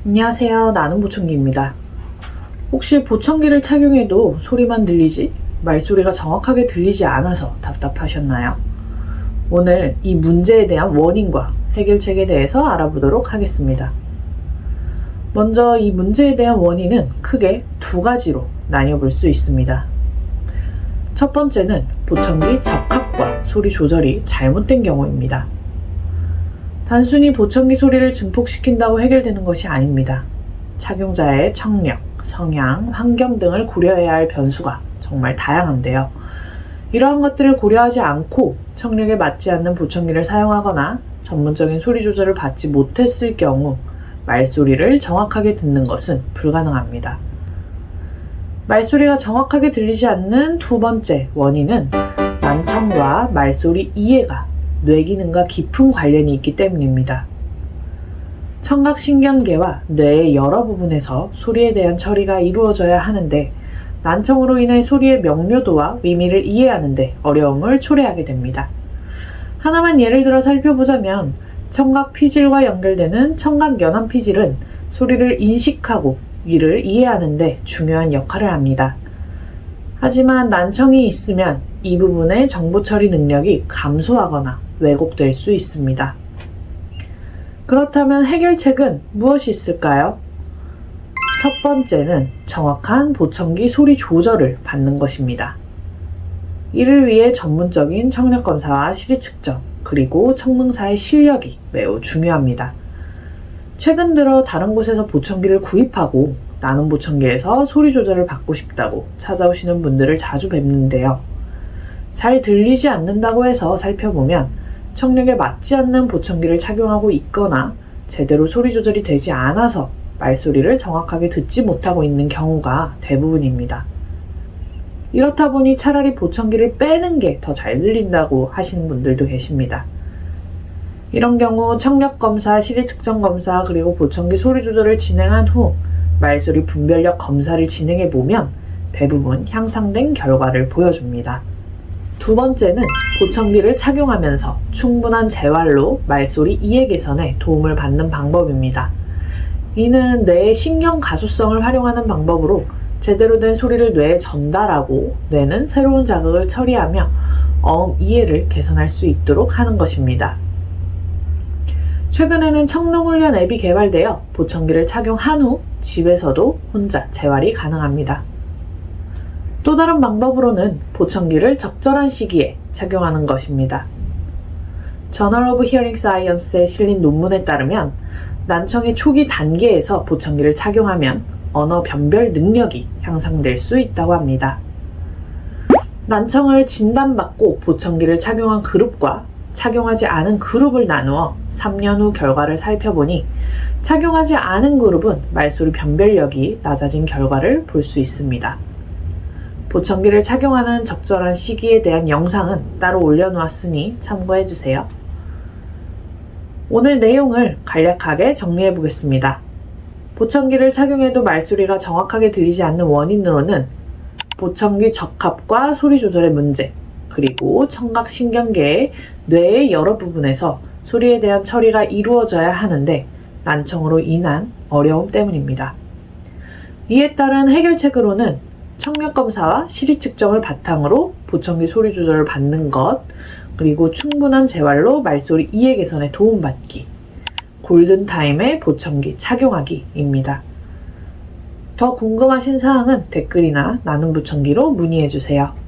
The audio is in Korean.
안녕하세요. 나는 보청기입니다. 혹시 보청기를 착용해도 소리만 들리지 말소리가 정확하게 들리지 않아서 답답하셨나요? 오늘 이 문제에 대한 원인과 해결책에 대해서 알아보도록 하겠습니다. 먼저 이 문제에 대한 원인은 크게 두 가지로 나뉘어볼 수 있습니다. 첫 번째는 보청기 적합과 소리 조절이 잘못된 경우입니다. 단순히 보청기 소리를 증폭시킨다고 해결되는 것이 아닙니다. 착용자의 청력, 성향, 환경 등을 고려해야 할 변수가 정말 다양한데요. 이러한 것들을 고려하지 않고 청력에 맞지 않는 보청기를 사용하거나 전문적인 소리 조절을 받지 못했을 경우 말소리를 정확하게 듣는 것은 불가능합니다. 말소리가 정확하게 들리지 않는 두 번째 원인은 난청과 말소리 이해가 뇌기능과 깊은 관련이 있기 때문입니다. 청각신경계와 뇌의 여러 부분에서 소리에 대한 처리가 이루어져야 하는데 난청으로 인해 소리의 명료도와 의미를 이해하는 데 어려움을 초래하게 됩니다. 하나만 예를 들어 살펴보자면 청각피질과 연결되는 청각연안피질은 소리를 인식하고 이를 이해하는 데 중요한 역할을 합니다. 하지만 난청이 있으면 이 부분의 정보 처리 능력이 감소하거나 왜곡될 수 있습니다. 그렇다면 해결책은 무엇이 있을까요? 첫 번째는 정확한 보청기 소리 조절을 받는 것입니다. 이를 위해 전문적인 청력 검사와 시리 측정, 그리고 청능사의 실력이 매우 중요합니다. 최근 들어 다른 곳에서 보청기를 구입하고 나눔 보청기에서 소리 조절을 받고 싶다고 찾아오시는 분들을 자주 뵙는데요. 잘 들리지 않는다고 해서 살펴보면 청력에 맞지 않는 보청기를 착용하고 있거나 제대로 소리 조절이 되지 않아서 말소리를 정확하게 듣지 못하고 있는 경우가 대부분입니다. 이렇다 보니 차라리 보청기를 빼는 게 더 잘 들린다고 하시는 분들도 계십니다. 이런 경우 청력 검사, 시리 측정 검사, 그리고 보청기 소리 조절을 진행한 후 말소리 분별력 검사를 진행해 보면 대부분 향상된 결과를 보여줍니다. 두 번째는 보청기를 착용하면서 충분한 재활로 말소리 이해 개선에 도움을 받는 방법입니다. 이는 뇌의 신경 가소성을 활용하는 방법으로 제대로 된 소리를 뇌에 전달하고 뇌는 새로운 자극을 처리하며 어음 이해를 개선할 수 있도록 하는 것입니다. 최근에는 청능훈련 앱이 개발되어 보청기를 착용한 후 집에서도 혼자 재활이 가능합니다. 또 다른 방법으로는 보청기를 적절한 시기에 착용하는 것입니다. 저널 오브 히어링 사이언스에 실린 논문에 따르면 난청의 초기 단계에서 보청기를 착용하면 언어 변별 능력이 향상될 수 있다고 합니다. 난청을 진단받고 보청기를 착용한 그룹과 착용하지 않은 그룹을 나누어 3년 후 결과를 살펴보니 착용하지 않은 그룹은 말소리 변별력이 낮아진 결과를 볼 수 있습니다. 보청기를 착용하는 적절한 시기에 대한 영상은 따로 올려놓았으니 참고해주세요. 오늘 내용을 간략하게 정리해 보겠습니다. 보청기를 착용해도 말소리가 정확하게 들리지 않는 원인으로는 보청기 적합과 소리 조절의 문제, 그리고 청각신경계의 뇌의 여러 부분에서 소리에 대한 처리가 이루어져야 하는데 난청으로 인한 어려움 때문입니다. 이에 따른 해결책으로는 청력검사와 시리 측정을 바탕으로 보청기 소리 조절을 받는 것, 그리고 충분한 재활로 말소리 이해 개선에 도움받기, 골든타임에 보청기 착용하기입니다. 더 궁금하신 사항은 댓글이나 나눔 보청기로 문의해주세요.